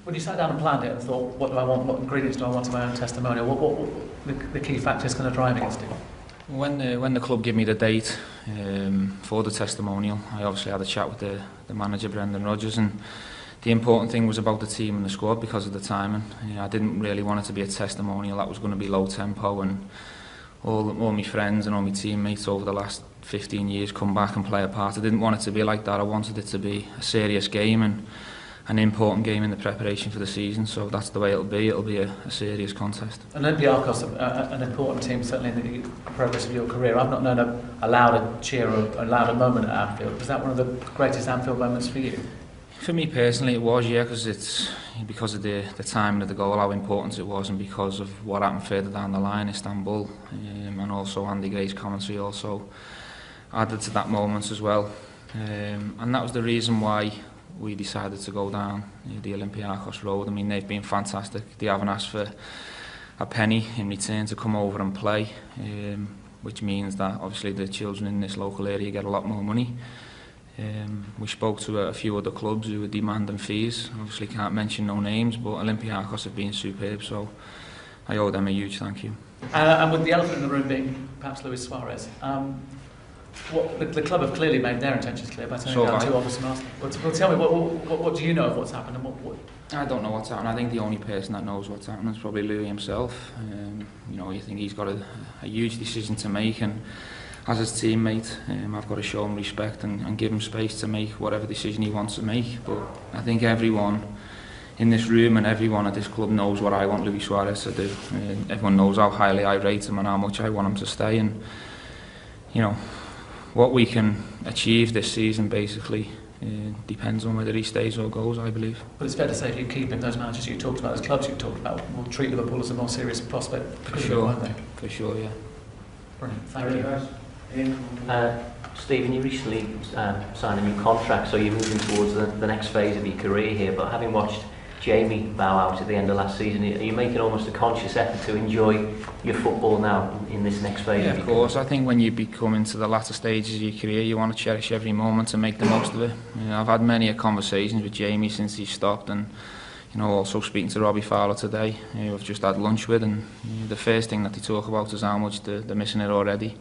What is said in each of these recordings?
When you sat down and planned it and thought, what do I want, what ingredients do I want in my own testimonial, what the key factors kind of driving it, Steve? When the club gave me the date for the testimonial, I obviously had a chat with the manager, Brendan Rodgers, and the important thing was about the team and the squad because of the timing. I didn't really want it to be a testimonial that was going to be low tempo, and all my friends and all my teammates over the last 15 years come back and play a part. I didn't want it to be like that. I wanted it to be a serious game and an important game in the preparation for the season, so that's the way it'll be. It'll be a serious contest. Olympiakois, an important team certainly in the progress of your career. I've not known a louder cheer or a louder moment at Anfield. Was that one of the greatest Anfield moments for you? For me personally, it was, yeah, because of the timing of the goal, how important it was, and because of what happened further down the line, Istanbul, and also Andy Gray's commentary also added to that moment as well. And that was the reason why we decided to go down the Olympiakois road. I mean, they've been fantastic. They haven't asked for a penny in return to come over and play, which means that obviously the children in this local area get a lot more money. We spoke to a few other clubs who were demanding fees. Obviously can't mention no names, but Olympiakois have been superb, so I owe them a huge thank you. And with the elephant in the room being perhaps Luis Suarez, the club have clearly made their intentions clear by turning down two offers from Arsenal. Well, tell me, what do you know of what's happened? And what? I don't know what's happened. I think the only person that knows what's happened is probably Louis himself. You think he's got a huge decision to make, and as his teammate, I've got to show him respect and give him space to make whatever decision he wants to make. But I think everyone in this room and everyone at this club knows what I want Luis Suarez to do. Everyone knows how highly I rate him and how much I want him to stay. And what we can achieve this season basically depends on whether he stays or goes, I believe. But it's fair to say if you keep him, those managers you talked about, those clubs you talked about, will treat Liverpool as a more serious prospect. For sure, won't they? For sure, yeah. Brilliant, thank you. Stephen, you recently signed a new contract, so you're moving towards the next phase of your career here, but having watched Jamie bow out at the end of last season, are you making almost a conscious effort to enjoy your football now in this next phase? Yeah, of course. I think when you become into the latter stages of your career, you want to cherish every moment and make the most of it. I've had many conversations with Jamie since he stopped, and also speaking to Robbie Fowler today, who I've just had lunch with, and the first thing that they talk about is how much they're missing it already.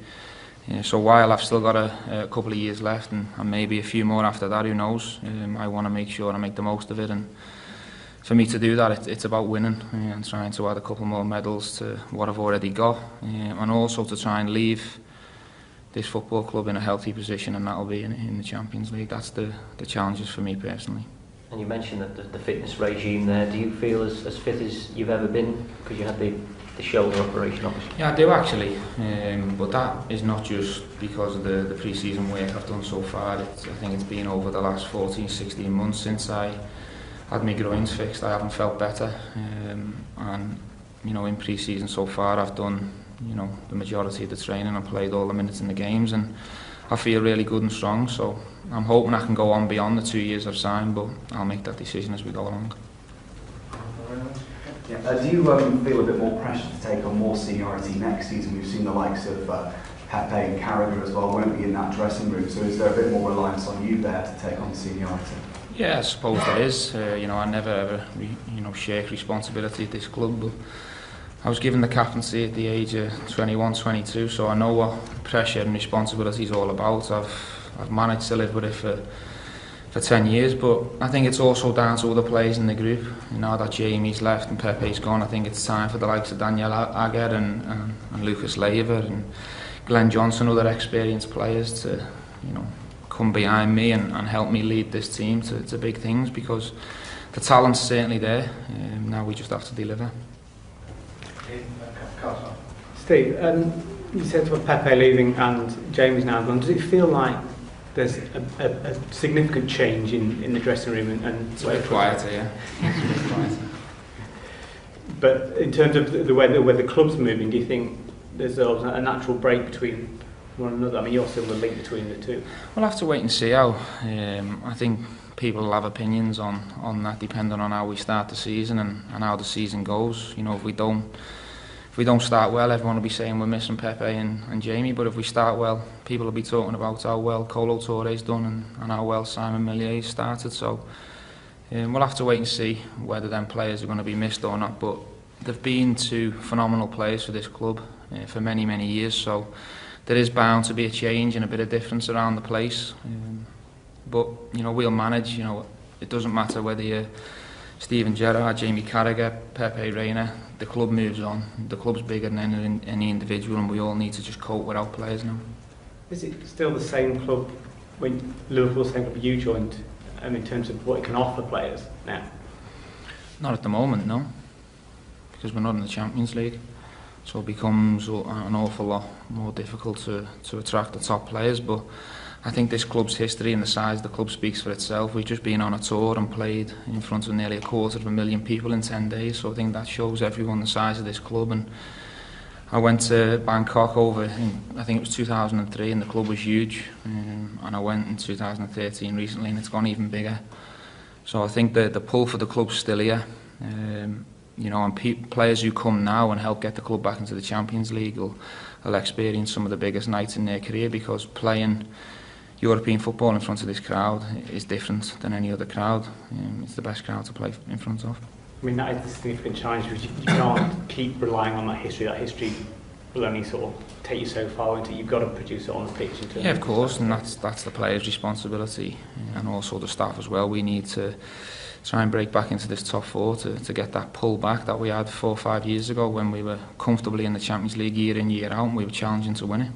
So while I've still got a couple of years left and maybe a few more after that, who knows, I want to make sure I make the most of it, and for me to do that it's about winning and trying to add a couple more medals to what I've already got, and also to try and leave this football club in a healthy position, and that'll be in the Champions League. That's the challenges for me personally. And you mentioned that the fitness regime there, do you feel as fit as you've ever been, because you had the shoulder operation obviously? Yeah, I do actually, but that is not just because of the pre-season work I've done so far. I think it's been over the last 14-16 months since I had my groins fixed. I haven't felt better, and in pre-season so far I've done the majority of the training and played all the minutes in the games, and I feel really good and strong, so I'm hoping I can go on beyond the 2 years I've signed, but I'll make that decision as we go along. Yeah. Do you feel a bit more pressure to take on more seniority next season? We've seen the likes of Pepe and Carragher as well won't be in that dressing room, so is there a bit more reliance on you there to take on seniority? Yeah, I suppose there is. I never ever shirk responsibility at this club, but I was given the captaincy at the age of 21, 22, so I know what pressure and responsibility is all about. I've managed to live with it for 10 years, but I think it's also down to other players in the group. Now that Jamie's left and Pepe's gone, I think it's time for the likes of Daniel Agger and Lucas Leiva and Glenn Johnson, other experienced players, to come behind me and help me lead this team to big things, because the talent's certainly there. Now we just have to deliver. Steve, you said about Pepe leaving and Jamie's now gone. Does it feel like there's a significant change in the dressing room? And it's a bit quieter, yeah. It's a bit quieter. But in terms of the way the club's moving, do you think there's a natural break between one another? I mean, you're still the link between the two. We'll have to wait and see how. I think people will have opinions on that depending on how we start the season and how the season goes. If we don't start well, everyone will be saying we're missing Pepe and Jamie, but if we start well, people will be talking about how well Colo Touré's done and how well Simon Millier's started. So We'll have to wait and see whether them players are going to be missed or not, but they've been two phenomenal players for this club for many, many years, so there is bound to be a change and a bit of difference around the place. But you know, we'll manage. You know, it doesn't matter whether you're Steven Gerrard, Jamie Carragher, Pepe Reina. The club moves on. The club's bigger than any individual, and we all need to just cope without players now. Is it still the same club when Liverpool's same club you joined, in terms of what it can offer players now? Not at the moment, no, because we're not in the Champions League, so it becomes an awful lot more difficult to attract the top players. But I think this club's history and the size of the club speaks for itself. We've just been on a tour and played in front of nearly 250,000 people in 10 days, so I think that shows everyone the size of this club. And I went to Bangkok I think it was 2003, and the club was huge, and I went in 2013 recently, and it's gone even bigger. So I think the pull for the club's still here. You know, and players who come now and help get the club back into the Champions League will experience some of the biggest nights in their career, because playing European football in front of this crowd is different than any other crowd. It's the best crowd to play in front of. I mean, that is a significant challenge, because you can't keep relying on that history. That history will only sort of take you so far into it. You've got to produce it on the pitch. Yeah, of course, and that's the players' responsibility, and also the staff as well. We need to try and break back into this top four to get that pull back that we had 4 or 5 years ago, when we were comfortably in the Champions League year in, year out, and we were challenging to win it.